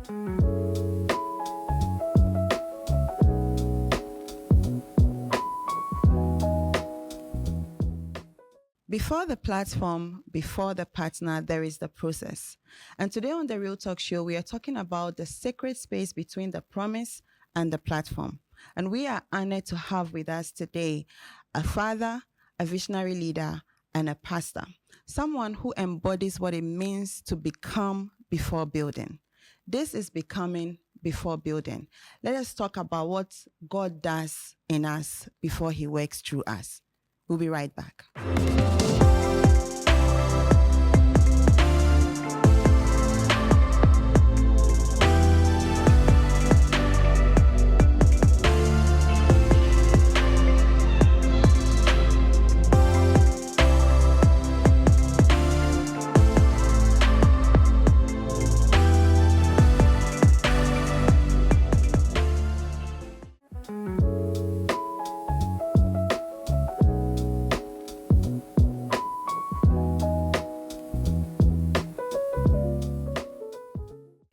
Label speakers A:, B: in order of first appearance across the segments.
A: Before the platform, before the partner, there is the process. And today on the Real Talk Show, we are talking about the sacred space between the promise and the platform. And we are honored to have with us today a father, a visionary leader, and a pastor, someone who embodies what it means to become before building. This is becoming before building. Let us talk about what God does in us before he works through us. We'll be right back.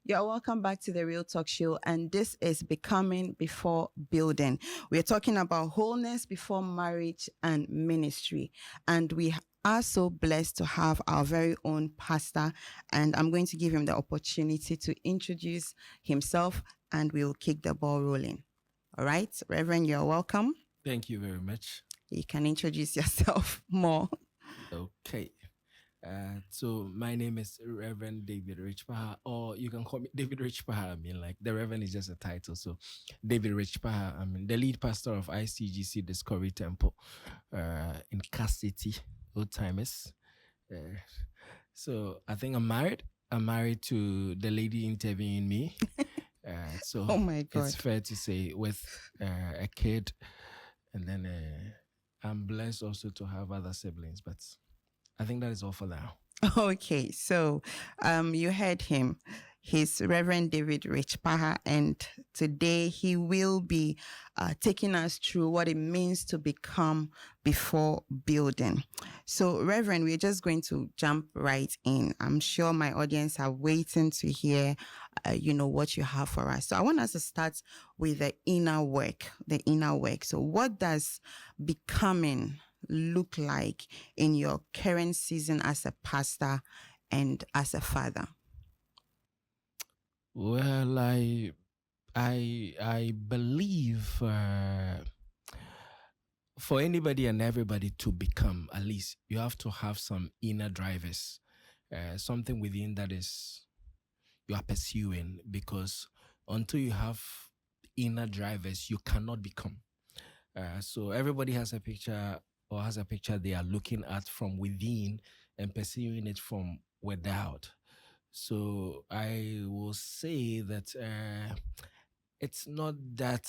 A: You're welcome back to the Real Talk Show, and this is Becoming Before Building. We're talking about wholeness before marriage and ministry, and we are so blessed to have our very own pastor, and I'm going to give him the opportunity to introduce himself, and we'll kick the ball rolling. All right, Reverend, you're welcome.
B: Thank you very much.
A: You can introduce yourself more.
B: Okay. So my name is Reverend David Richpaha, or you can call me David Richpaha. I mean, like the Reverend is just a title. So David Richpaha, I mean, the lead pastor of ICGC Discovery Temple in Cass City, old timers. So I think I'm married. I'm married to the lady interviewing me. So
A: oh my God.
B: It's fair to say with a kid, and then I'm blessed also to have other siblings, but I think that is all for now.
A: Okay, so you heard him. He's Reverend David Richpaha, and today he will be taking us through what it means to become before building. So, Reverend, we're just going to jump right in. I'm sure my audience are waiting to hear, what you have for us. So, I want us to start with the inner work. So, what does becoming look like in your current season as a pastor and as a father?
B: Well, I believe for anybody and everybody to become, at least you have to have some inner drivers, something within that is you are pursuing, because until you have inner drivers, you cannot become. So everybody has a picture they are looking at from within and pursuing it from without. So I will say that it's not that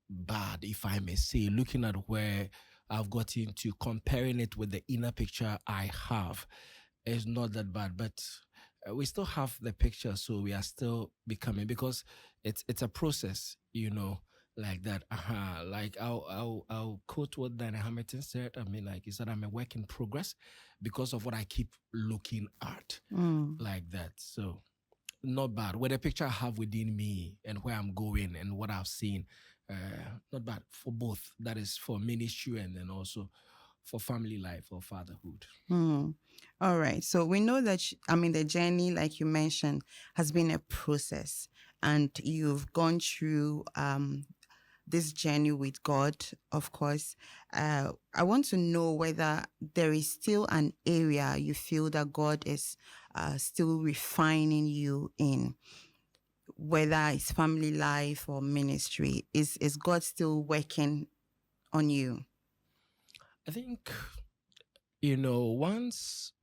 B: bad, if I may say, looking at where I've got into, comparing it with the inner picture I have. It's not that bad, but we still have the picture, so we are still becoming, because it's a process, like that. Like I'll quote what Diana Hamilton said. I mean, like, he said, I'm a work in progress because of what I keep looking at, like that. So not bad. With the picture I have within me and where I'm going and what I've seen, not bad for both. That is for ministry and then also for family life or fatherhood.
A: All right. So we know that, the journey, like you mentioned, has been a process, and you've gone through this journey with God, of course. I want to know whether there is still an area you feel that God is still refining you in, whether it's family life or ministry. Is God still working on you?
B: I think, once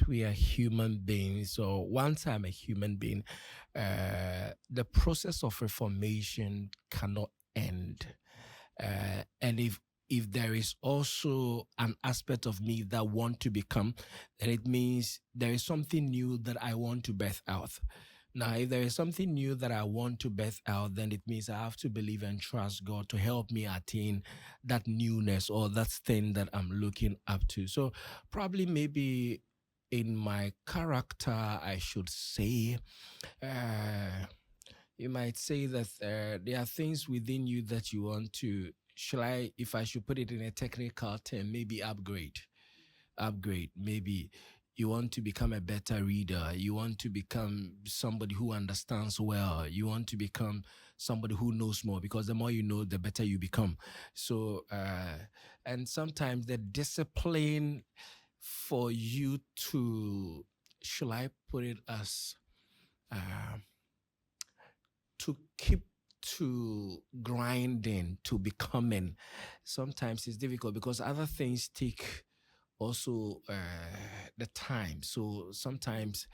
B: we are human beings, or once I'm a human being, the process of reformation cannot end. And if there is also an aspect of me that want to become, then it means there is something new that I want to birth out. Now, if there is something new that I want to birth out, then it means I have to believe and trust God to help me attain that newness or that thing that I'm looking up to. So probably maybe in my character, I should say, uh, you might say that there are things within you that you want to, shall I, if I should put it in a technical term, maybe upgrade. Maybe you want to become a better reader. You want to become somebody who understands well. You want to become somebody who knows more, because the more you know, the better you become. So, and sometimes the discipline for you to, shall I put it as, uh, to keep to grinding, to becoming, sometimes it's difficult because other things take also the time. So sometimes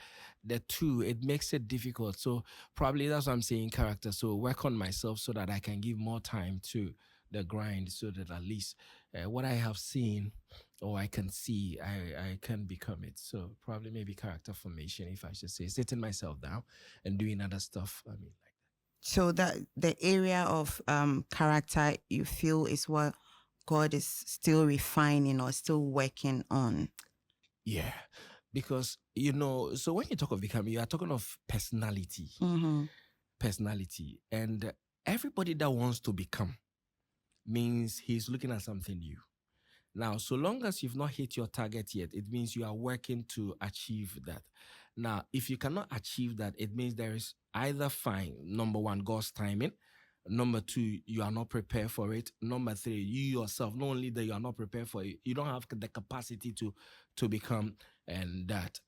B: the two, it makes it difficult. So probably that's what I'm saying, character. So work on myself so that I can give more time to the grind, so that at least what I have seen or I can see, I can become it. So probably maybe character formation, if I should say, sitting myself down and doing other stuff. I mean,
A: So that the area of character you feel is what God is still refining or still working on.
B: yeah, because so when you talk of becoming, you are talking of personality,
A: Mm-hmm.
B: and everybody that wants to become means he's looking at something new. Now, so long as you've not hit your target yet, it means you are working to achieve that. Now, if you cannot achieve that, it means there is either fine, number one, God's timing. Number two, you are not prepared for it. Number three, you yourself, not only that you are not prepared for it, you don't have the capacity to become and that.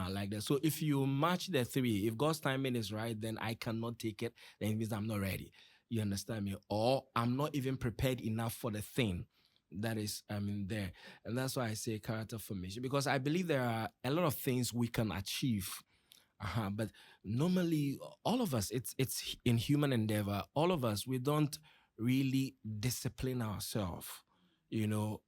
B: Like that. So if you match the three, if God's timing is right, then I cannot take it, then it means I'm not ready. You understand me? Or I'm not even prepared enough for the thing that is, I mean, there. And that's why I say character formation, because I believe there are a lot of things we can achieve. But normally, all of us, it's in human endeavor, all of us, we don't really discipline ourselves,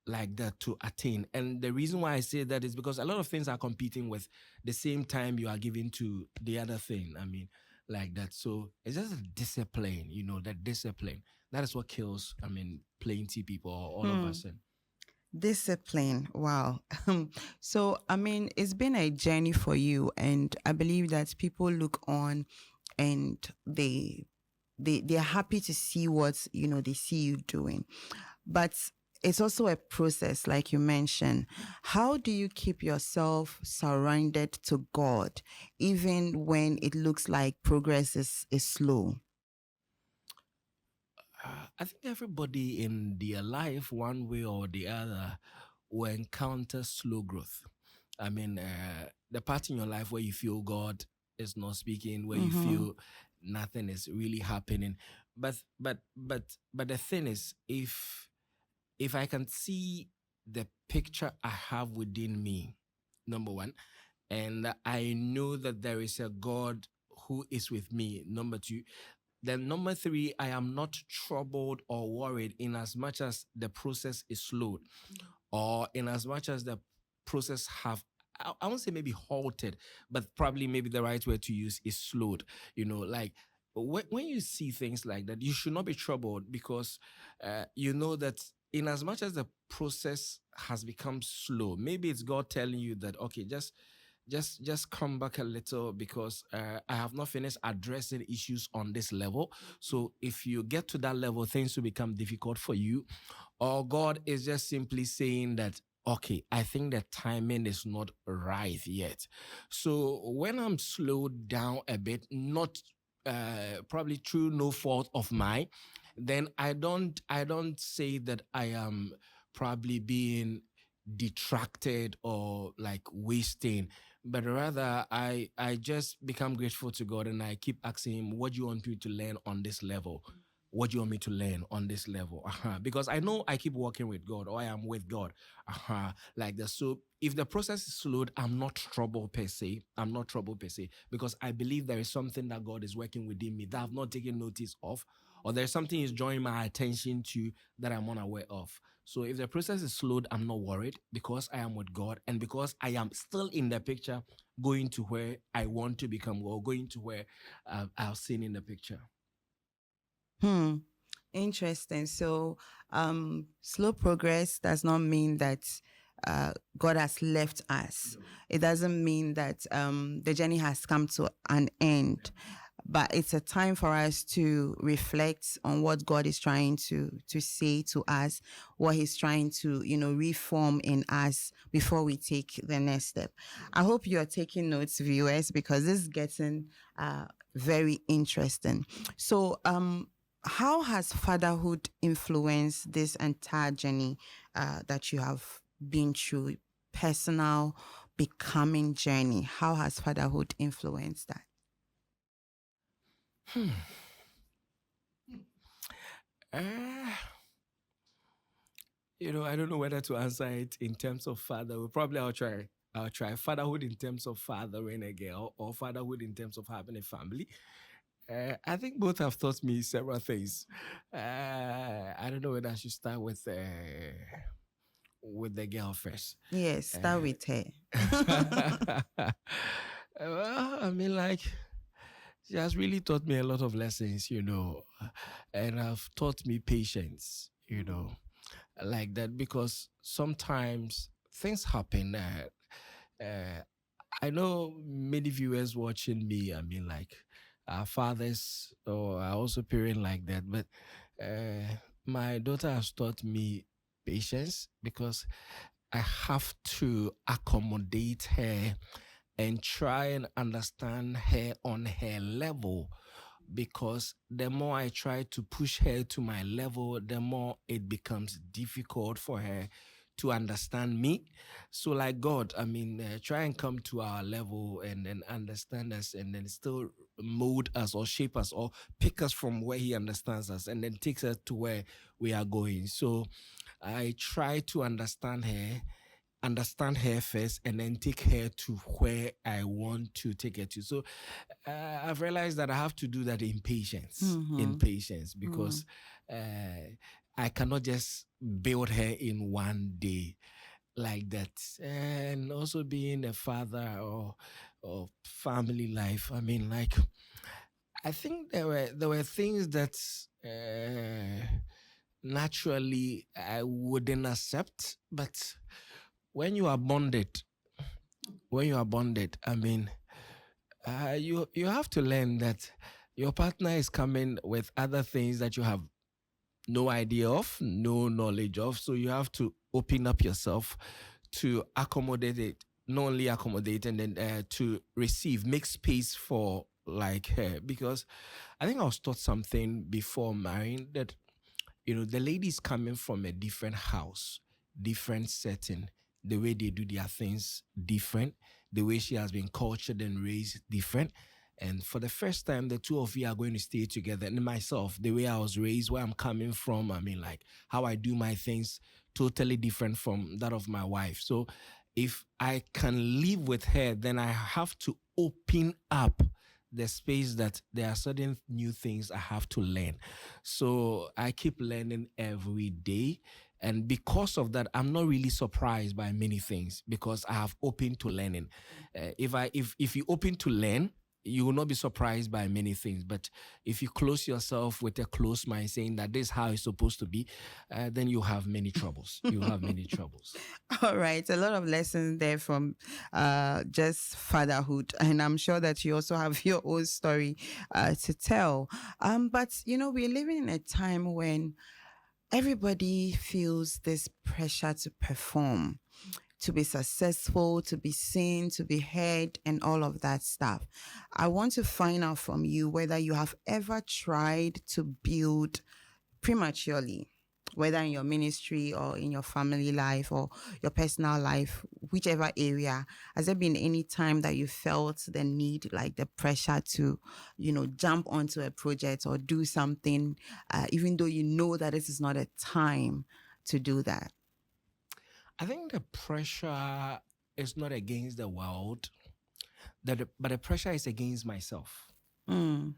B: like that, to attain. And the reason why I say that is because a lot of things are competing with the same time you are giving to the other thing. I mean, like that. So it's just a discipline, that discipline. That is what kills, I mean, plenty people, or all of
A: Hmm.
B: us. And
A: Discipline. Wow. So, I mean, it's been a journey for you, and I believe that people look on and they're happy to see what they see you doing. But it's also a process, like you mentioned. How do you keep yourself surrounded to God, even when it looks like progress is slow?
B: I think everybody in their life, one way or the other, will encounter slow growth. I mean, the part in your life where you feel God is not speaking, where you
A: Mm-hmm.
B: feel nothing is really happening. But the thing is, if I can see the picture I have within me, number one, and I know that there is a God who is with me, number two, then number three, I am not troubled or worried in as much as the process is slowed, or in as much as the process have, I won't say maybe halted, but probably maybe the right word to use is slowed. Like when you see things like that, you should not be troubled, because you know that in as much as the process has become slow, maybe it's God telling you that, okay, just come back a little, because I have not finished addressing issues on this level. So if you get to that level, things will become difficult for you. Or God is just simply saying that, okay, I think the timing is not right yet. So when I'm slowed down a bit, not probably through no fault of mine, then I don't say that I am probably being detracted or like wasting, but rather I just become grateful to God, and I keep asking him, what do you want me to learn on this level? What do you want me to learn on this level? Because I know I keep working with God, or I am with God. Like that. So if the process is slowed, I'm not troubled per se. I'm not troubled per se, because I believe there is something that God is working within me that I've not taken notice of, or there's something He's drawing my attention to that I'm unaware of. So if the process is slowed, I'm not worried, because I am with God, and because I am still in the picture, going to where I want to become, or going to where I've seen in the picture.
A: Hmm. Interesting. So, slow progress does not mean that God has left us. It doesn't mean that the journey has come to an end, but it's a time for us to reflect on what God is trying to say to us, what He's trying to reform in us before we take the next step. I hope you are taking notes, viewers, because this is getting very interesting. So, how has fatherhood influenced this entire journey that you have been through, personal becoming journey? How has fatherhood influenced that?
B: Uh, I don't know whether to answer it in terms of fatherhood. Probably I'll try fatherhood in terms of fathering a girl or fatherhood in terms of having a family. I think both have taught me several things. I don't know whether I should start with the girl first.
A: Yes, start with her.
B: Well, I mean, like, she has really taught me a lot of lessons, and have taught me patience, like that, because sometimes things happen. I know many viewers watching me, I mean, like, our fathers or are also parent like that, but my daughter has taught me patience because I have to accommodate her and try and understand her on her level, because the more I try to push her to my level, the more it becomes difficult for her to understand me. So, like God, I mean, try and come to our level and then understand us, and then still mold us or shape us or pick us from where He understands us, and then takes us to where we are going. So, I try to understand her first, and then take her to where I want to take her to. So I've realized that I have to do that in patience, because I cannot just build her in one day like that. And also being a father or family life, I mean, like, I think there were things that naturally I wouldn't accept, but when you are bonded, I mean, you have to learn that your partner is coming with other things that you have no idea of, no knowledge of. So you have to open up yourself to accommodate it, not only accommodate, and then to receive, make space for like her. Because I think I was taught something before marrying that the ladies coming from a different house, different setting, the way they do their things different, the way she has been cultured and raised different. And for the first time, the two of you are going to stay together. And myself, the way I was raised, where I'm coming from, I mean, like, how I do my things, totally different from that of my wife. So if I can live with her, then I have to open up the space that there are certain new things I have to learn. So I keep learning every day. And because of that, I'm not really surprised by many things, because I have opened to learning. If you open to learn, you will not be surprised by many things. But if you close yourself with a closed mind, saying that this is how it's supposed to be, then you have many troubles. You have many troubles.
A: All right, a lot of lessons there from just fatherhood, and I'm sure that you also have your own story to tell. But we're living in a time when everybody feels this pressure to perform, to be successful, to be seen, to be heard, and all of that stuff. I want to find out from you whether you have ever tried to build prematurely, whether in your ministry or in your family life or your personal life, whichever area. Has there been any time that you felt the need, like the pressure to, jump onto a project or do something, even though you know that this is not a time to do that?
B: I think the pressure is not against the world, but the pressure is against myself.
A: Mm.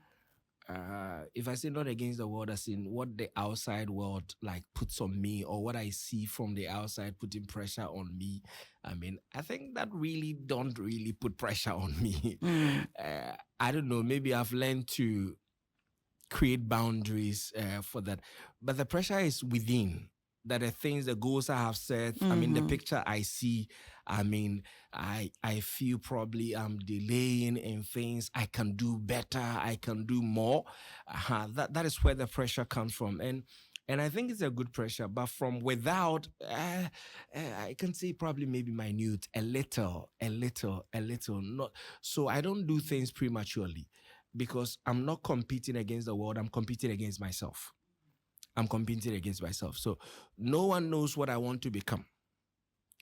B: If I say not against the world, as in what the outside world like puts on me, or what I see from the outside putting pressure on me, I mean, I think that really don't really put pressure on me. I don't know. Maybe I've learned to create boundaries for that, but the pressure is within. that the things, the goals I have set, I mean, the picture I see, I mean, I feel probably I'm delaying in things. I can do better. I can do more. That is where the pressure comes from. And I think it's a good pressure, but from without, I can say probably maybe minute, a little, not. So I don't do things prematurely because I'm not competing against the world. I'm competing against myself. So no one knows what I want to become.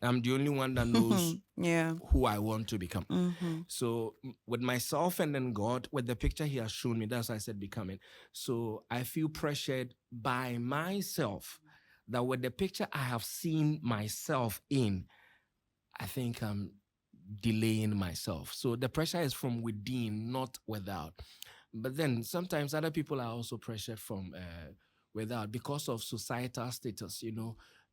B: I'm the only one that knows who I want to become. So with myself and then God, with the picture he has shown me, that's why I said becoming. So I feel pressured by myself that with the picture I have seen myself in, I think I'm delaying myself. So the pressure is from within, not without. But then sometimes other people are also pressured from without because of societal status.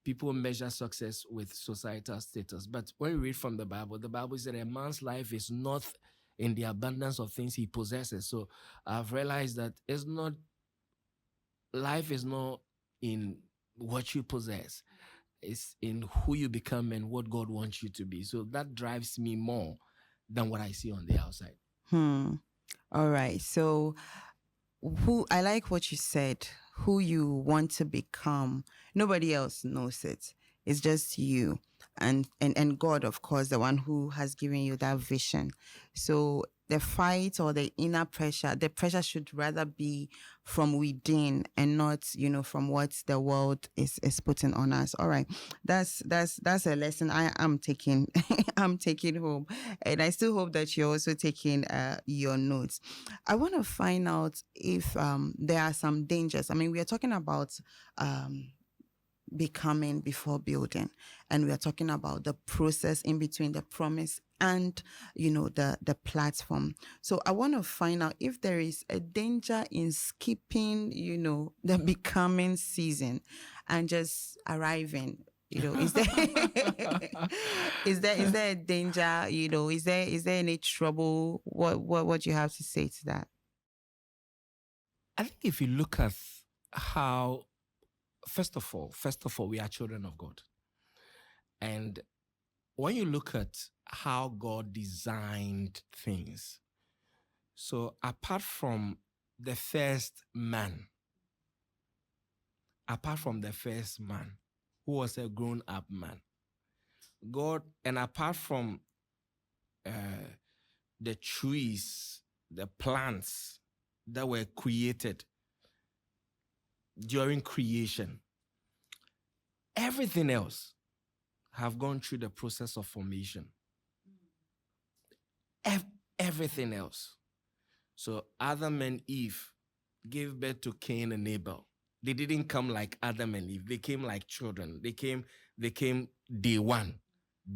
B: People measure success with societal status. But when we read from the Bible said a man's life is not in the abundance of things he possesses. So I've realized that life is not in what you possess. It's in who you become and what God wants you to be. So that drives me more than what I see on the outside.
A: All right. So I like what you said, who you want to become. Nobody else knows it. It's just you and God, of course, the one who has given you that vision. So the fight or the inner pressure, the pressure should rather be from within and not, from what the world is putting on us. All right. That's a lesson I am taking. I'm taking home. And I still hope that you're also taking your notes. I want to find out if there are some dangers. I mean, we are talking about becoming before building, and we are talking about the process in between the promise and the platform. So I want to find out if there is a danger in skipping the becoming season and just arriving. Is there is there a danger? Is there any trouble? What you have to say to that?
B: I think if you look at how, first of all, we are children of God. And when you look at how God designed things, so apart from the first man, who was a grown-up man, God, and apart from the trees, the plants that were created during creation, everything else have gone through the process of formation. Everything else. So Adam and Eve gave birth to Cain and Abel. They didn't come like Adam and Eve. They came like children. They came day 1,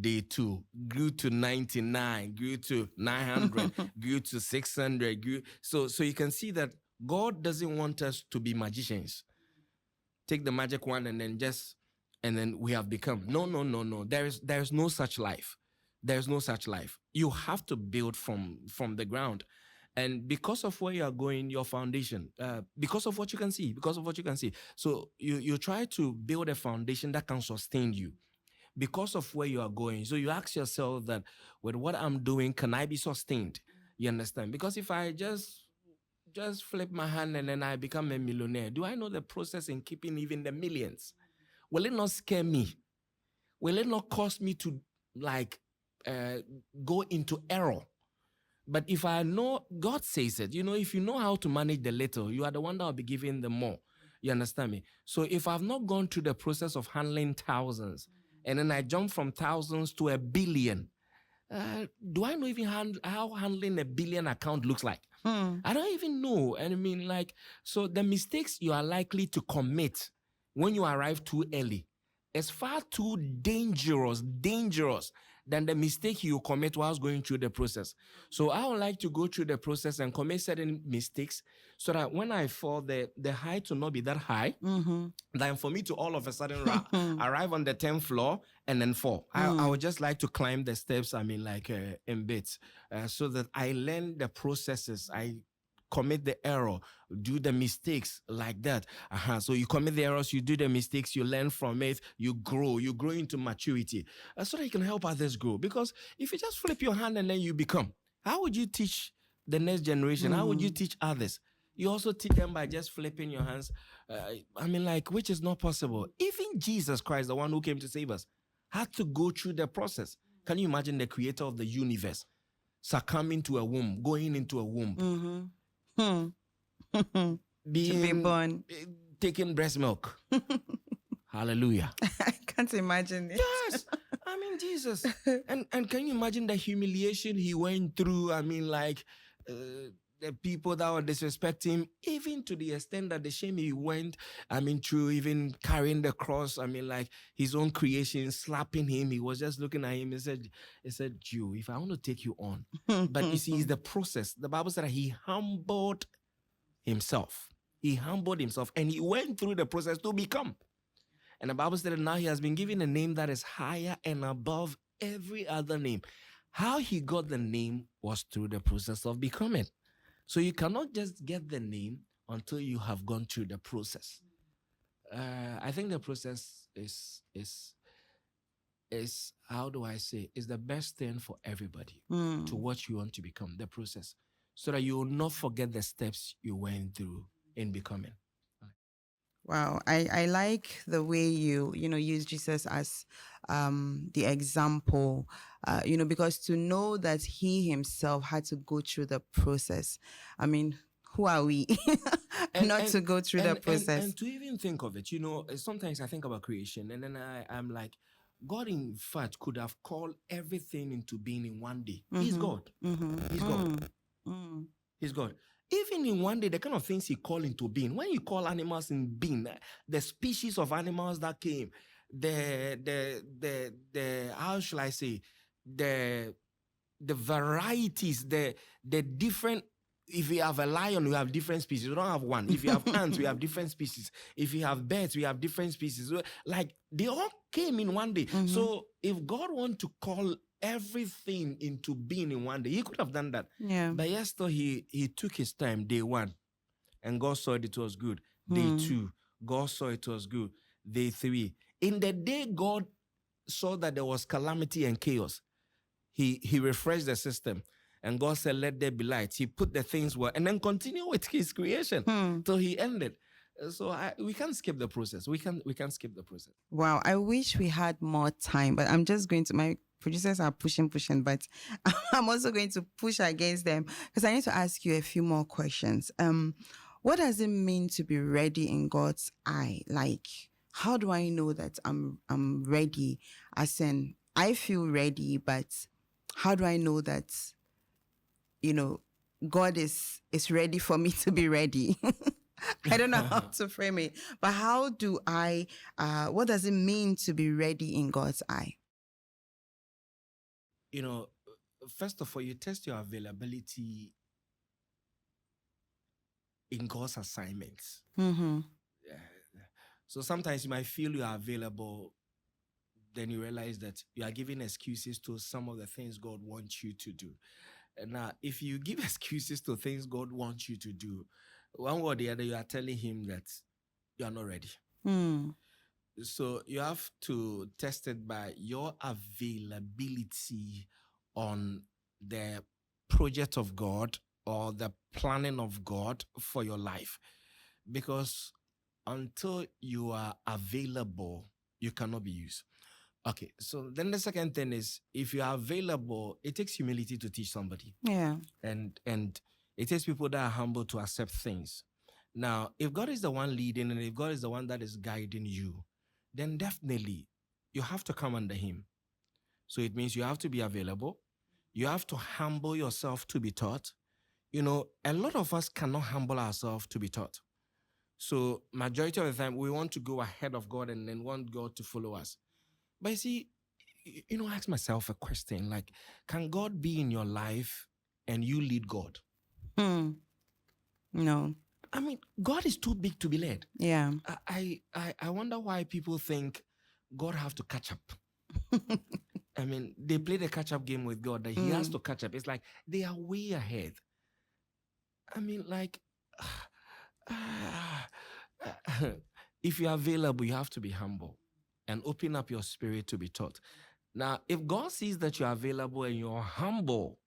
B: day 2, grew to 99, grew to 900, grew to 600. So you can see that God doesn't want us to be magicians. Take the magic wand and then we have become. No. There is no such life. There's no such life. You have to build from the ground. And because of where you are going, your foundation, because of what you can see. So you try to build a foundation that can sustain you because of where you are going. So you ask yourself that with what I'm doing, can I be sustained? You understand? Because if I just flip my hand and then I become a millionaire, do I know the process in keeping even the millions? Will it not scare me? Will it not cause me to go into error? But if I know, God says it, if you know how to manage the little, you are the one that will be giving the more. You understand me? So if I've not gone through the process of handling thousands, and then I jump from thousands to a billion, do I know even how handling a billion account looks like? I don't even know. And I mean, so the mistakes you are likely to commit when you arrive too early is far too dangerous than the mistake you commit whilst going through the process. So I would like to go through the process and commit certain mistakes so that when I fall, the height will not be that high. Then for me to all of a sudden arrive on the 10th floor and then fall. I would just like to climb the steps, in bits, so that I learn the processes. I commit the error, do the mistakes like that. So you commit the errors, you do the mistakes, you learn from it, you grow into maturity, so that you can help others grow. Because if you just flip your hand and then you become, how would you teach the next generation? How would you teach others? You also teach them by just flipping your hands. Which is not possible. Even Jesus Christ, the one who came to save us, had to go through the process. Can you imagine the creator of the universe succumbing to a womb, going into a womb,
A: to be born,
B: taking breast milk? Hallelujah.
A: I can't imagine it.
B: Yes. Jesus. And can you imagine the humiliation he went through? The people that were disrespecting him, even to the extent that the shame he went, through even carrying the cross, his own creation, slapping him. He was just looking at him and said, Jew, if I want to take you on. But you see, it's the process. The Bible said that he humbled himself. He humbled himself and he went through the process to become. And the Bible said that now he has been given a name that is higher and above every other name. How he got the name was through the process of becoming. So you cannot just get the name until you have gone through the process. I think the process is how do I say, is the best thing for everybody to what you want to become, the process, so that you will not forget the steps you went through in becoming.
A: Wow, I like the way you use Jesus as the example, because to know that he himself had to go through the process. Who are we not to go through the process?
B: And to even think of it, sometimes I think about creation and then I'm like, God in fact could have called everything into being in one day. He's God. He's God. He's God. Even in one day, the kind of things he called into being. When you call animals in being, the species of animals that came, the how shall I say, the varieties, the different. If you have a lion, we have different species. We don't have one. If you have ants, we have different species. If you have birds, we have different species. Like they all came in one day. So if God wants to call everything into being in one day, he could have done that.
A: Yeah.
B: But yes, though he took his time. Day one, and God saw it was good. Day two, God saw it was good. Day three, in the day God saw that there was calamity and chaos, he refreshed the system. And God said, let there be light. He put the things well, and then continue with his creation till he ended. So we can't skip the process. We can skip the process.
A: Wow, I wish we had more time, but I'm just going to, my producers are pushing, but I'm also going to push against them because I need to ask you a few more questions. What does it mean to be ready in God's eye? Like, how do I know that I'm ready? As in, I feel ready, but how do I know that, God is ready for me to be ready? I don't know how to frame it, but how do I, what does it mean to be ready in God's eye?
B: First of all, you test your availability in God's assignments. So sometimes you might feel you are available, then you realize that you are giving excuses to some of the things God wants you to do. Now, if you give excuses to things God wants you to do, one way or the other, you are telling him that you are not ready. So you have to test it by your availability on the project of God or the planning of God for your life. Because until you are available, you cannot be used. Okay, so then the second thing is, if you are available, it takes humility to teach somebody.
A: Yeah.
B: And it takes people that are humble to accept things. Now, if God is the one leading and if God is the one that is guiding you, then definitely you have to come under him. So it means you have to be available. You have to humble yourself to be taught. A lot of us cannot humble ourselves to be taught. So majority of the time, we want to go ahead of God and then want God to follow us. But you see, I ask myself a question, like, can God be in your life and you lead God?
A: No.
B: God is too big to be led.
A: Yeah.
B: I wonder why people think God has to catch up. They play the catch-up game with God, that he has to catch up. It's like they are way ahead. I mean, like, if you're available, you have to be humble and open up your spirit to be taught. Now, if God sees that you're available and you're humble,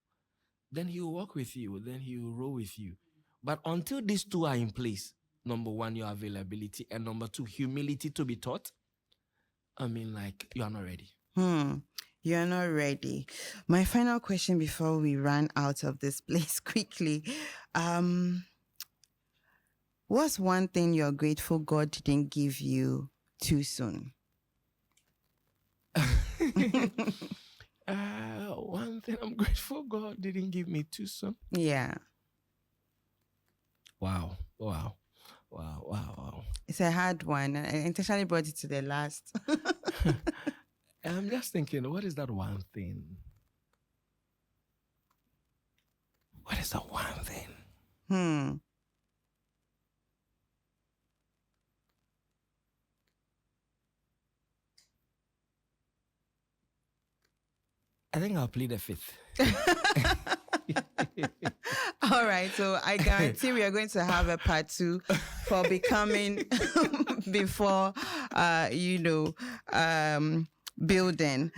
B: then He will walk with you, then He will roll with you. But until these two are in place, number one, your availability, and number two, humility to be taught, I mean, like, you are not ready.
A: You're not ready. My final question before we run out of this place quickly. What's one thing you're grateful God didn't give you too soon?
B: One thing I'm grateful God didn't give me too soon.
A: Yeah.
B: Wow.
A: It's a hard one. I intentionally brought it to the last.
B: I'm just thinking, what is that one thing? What is that one thing? I think I'll plead the fifth.
A: All right, so I guarantee we are going to have a part 2 for becoming before, building.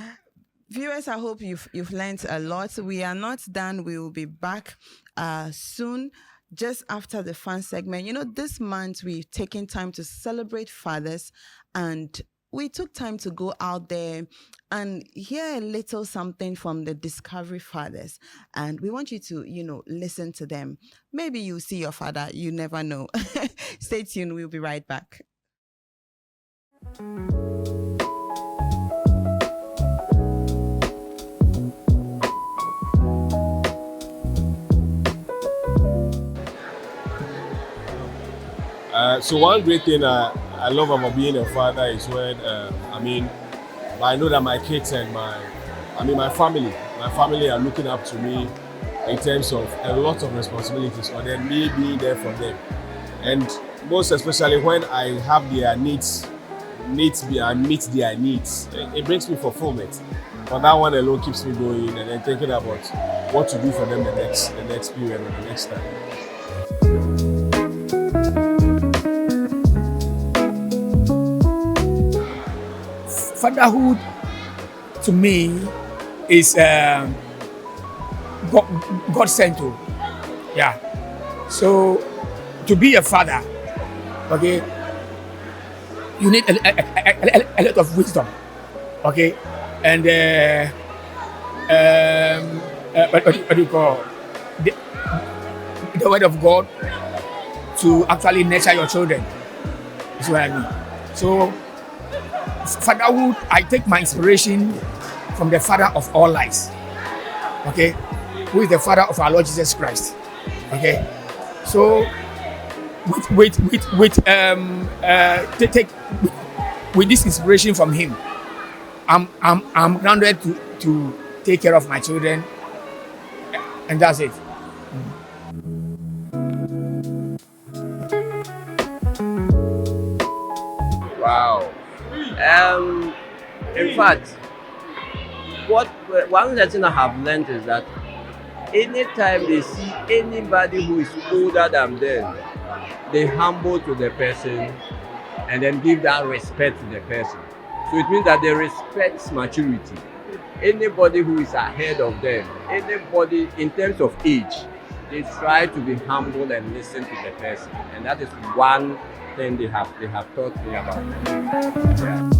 A: Viewers, I hope you've learned a lot. We are not done. We will be back soon, just after the fun segment. This month we've taken time to celebrate fathers, and we took time to go out there and hear a little something from the Discovery Fathers. And we want you to, listen to them. Maybe you see your father. You never know. Stay tuned. We'll be right back.
C: So one great thing I love about being a father is when I know that my kids and my family are looking up to me in terms of a lot of responsibilities, or then me being there for them, and most especially when I have their needs, I meet their needs. It brings me fulfillment. But that one alone keeps me going and then thinking about what to do for them the next period or the next time.
D: Fatherhood to me is God sent to. Yeah. So to be a father, okay, you need a lot of wisdom, okay, and what do you call the word of God to actually nurture your children. That's what I mean. So fatherhood, I take my inspiration from the father of all lies, okay, who is the father of our Lord Jesus Christ, okay. So with this inspiration from him, I'm grounded to take care of my children, and that's it.
E: Wow. In fact, one lesson I have learned is that anytime they see anybody who is older than them, they humble to the person and then give that respect to the person. So it means that they respect maturity. Anybody who is ahead of them, anybody in terms of age, they try to be humble and listen to the person. And that is one thing they have taught me about. Yeah.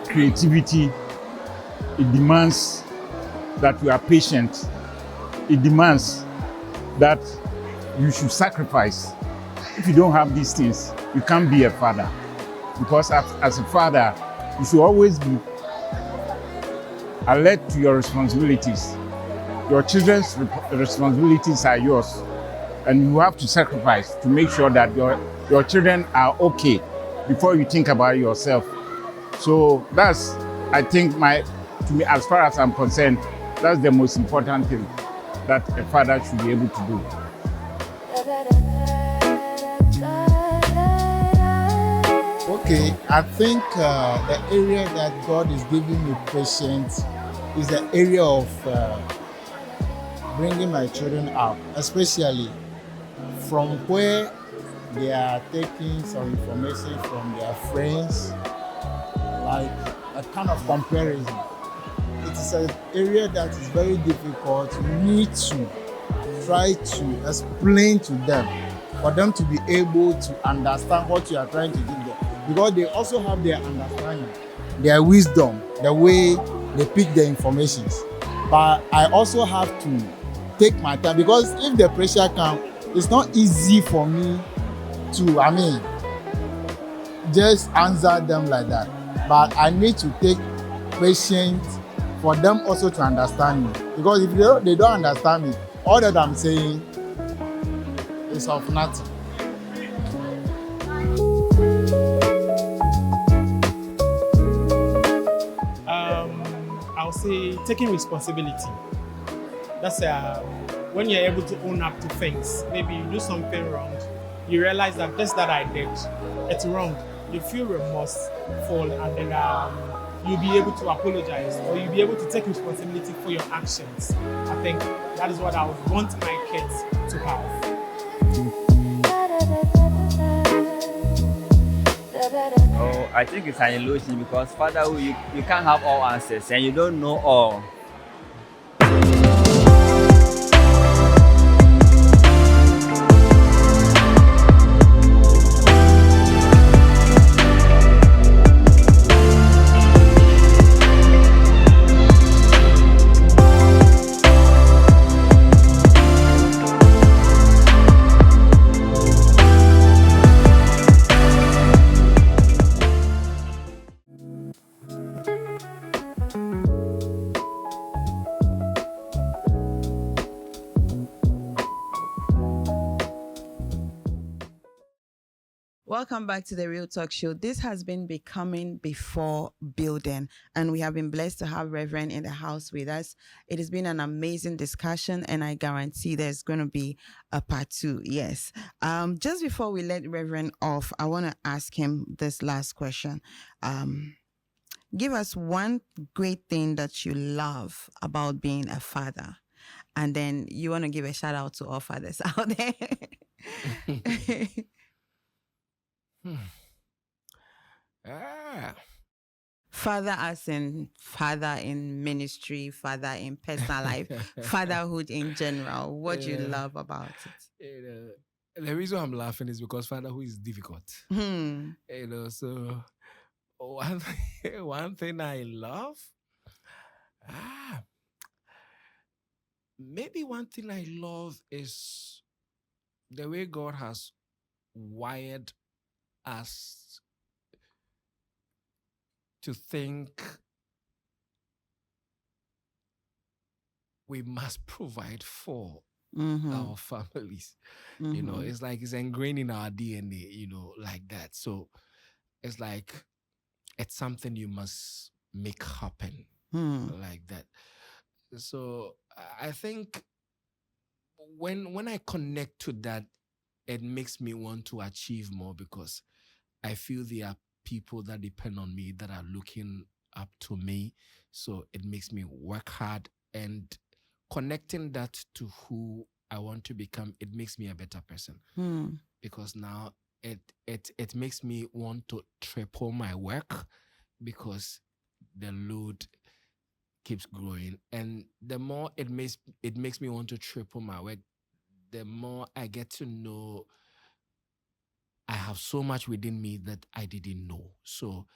F: Creativity, it demands that you are patient. It demands that you should sacrifice. If you don't have these things, you can't be a father. Because as a father, you should always be alert to your responsibilities. Your children's responsibilities are yours, and you have to sacrifice to make sure that your children are okay before you think about yourself. So that's, I think, to me, as far as I'm concerned, that's the most important thing that a father should be able to do.
G: Okay, I think the area that God is giving me patience is the area of bringing my children up, especially from where they are taking some information from their friends, like a kind of comparison. It is an area that is very difficult. You need to try to explain to them for them to be able to understand what you are trying to give them, because they also have their understanding, their wisdom, the way they pick the information. But I also have to take my time, because if the pressure comes, it's not easy for me to, just answer them like that. But I need to take patience for them also to understand me, because if they don't understand me, all that I'm saying is of nothing.
H: I'll say taking responsibility. That's when you're able to own up to things. Maybe you do something wrong, you realize that this that I did, it's wrong. You feel remorseful, and then you'll be able to apologize, or you'll be able to take responsibility for your actions. I think that is what I would want my kids to have.
I: Oh, I think it's an illusion, because fatherhood, you can't have all answers and you don't know all.
A: Welcome back to the Real Talk Show. This has been Becoming Before Building, and we have been blessed to have Reverend in the house with us. It has been an amazing discussion, and I guarantee there's going to be a part 2. Yes. Just before we let Reverend off, I want to ask him this last question. Give us one great thing that you love about being a father, and then you want to give a shout out to all fathers out there. Father as in father in ministry, father in personal life, fatherhood in general. What do you love about it?
B: The reason I'm laughing is because fatherhood is difficult. So one thing I love, maybe one thing I love is the way God has wired us to think we must provide for our families. You know, it's like it's ingrained in our DNA, like that. So it's like it's something you must make happen like that. So I think when I connect to that, it makes me want to achieve more, because I feel there are people that depend on me, that are looking up to me. So it makes me work hard, and connecting that to who I want to become, it makes me a better person. Because now it makes me want to triple my work, because the load keeps growing, and the more it makes me want to triple my work, the more I get to know I have so much within me that I didn't know. So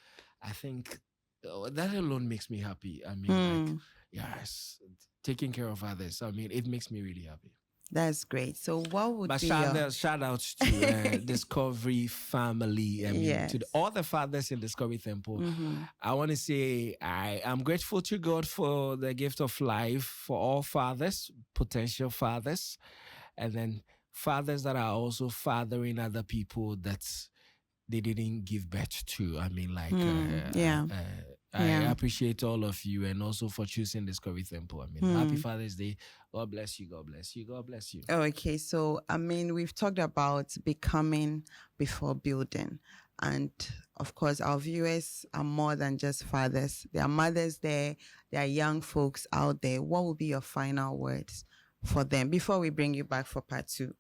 B: I think that alone makes me happy. I mean, like, yes, taking care of others. I mean, it makes me really happy.
A: That's great. So what would
B: But
A: be
B: shout outs to Discovery family. I mean, to all the fathers in Discovery Temple. I want to say I am grateful to God for the gift of life, for all fathers, potential fathers, and then fathers that are also fathering other people that they didn't give birth to. I mean, like I
A: Yeah.
B: appreciate all of you and also for choosing Discovery Temple. I mean, happy Father's Day. God bless you. God bless you. God bless you.
A: Okay, so I mean, we've talked about becoming before building. And of course, our viewers are more than just fathers. There are mothers there, there are young folks out there. What will be your final words for them before we bring you back for part 2?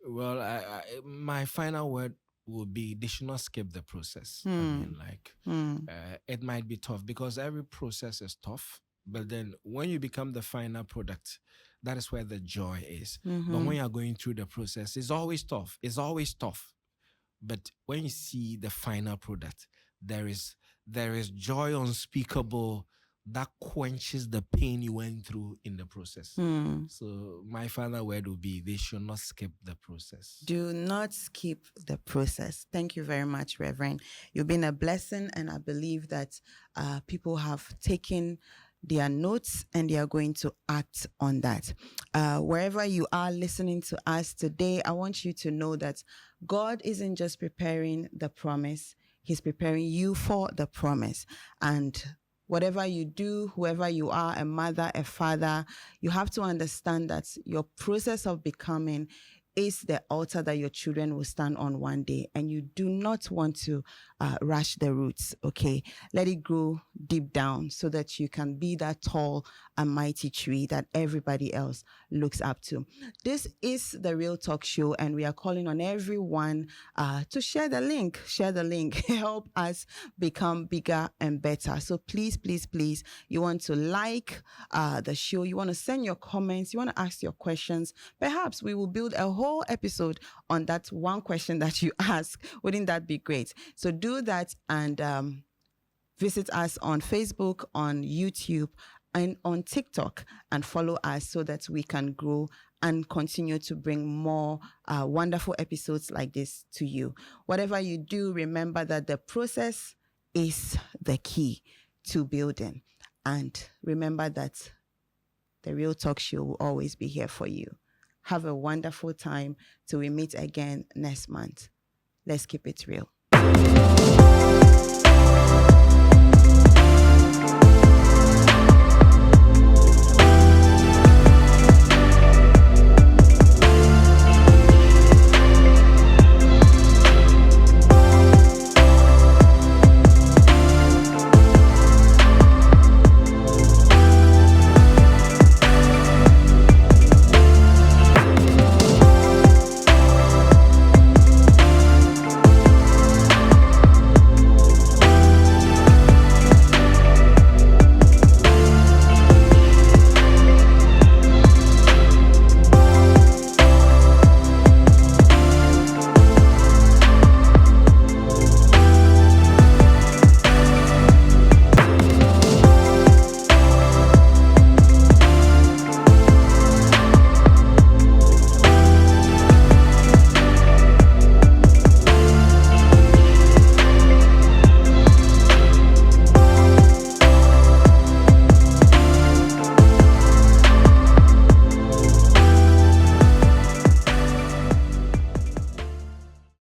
B: Well, my final word would be they should not skip the process. I mean, like, it might be tough because every process is tough. But then when you become the final product, that is where the joy is. But when you are going through the process, it's always tough. It's always tough. But when you see the final product, there is joy unspeakable that quenches the pain you went through in the process. So my final word will be they should not skip the process.
A: Do not skip the process. Thank you very much, Reverend. You've been a blessing, and I believe that people have taken their notes and they are going to act on that. Wherever you are listening to us today, I want you to know that God isn't just preparing the promise, He's preparing you for the promise. And whatever you do, whoever you are, a mother, a father, you have to understand that your process of becoming is the altar that your children will stand on one day, and you do not want to rush the roots, okay? Let it grow deep down so that you can be that tall and mighty tree that everybody else looks up to. This is the Real Talk Show, and we are calling on everyone to share the link, help us become bigger and better. So please, please, please, you want to like the show, you want to send your comments, you want to ask your questions. Perhaps we will build a whole episode on that one question that you ask. Wouldn't that be great? So do that, and visit us on Facebook, on YouTube, and on TikTok, and follow us so that we can grow and continue to bring more wonderful episodes like this to you. Whatever you do, remember that the process is the key to building. And remember that the Real Talk Show will always be here for you. Have a wonderful time till we meet again next month. Let's keep it real.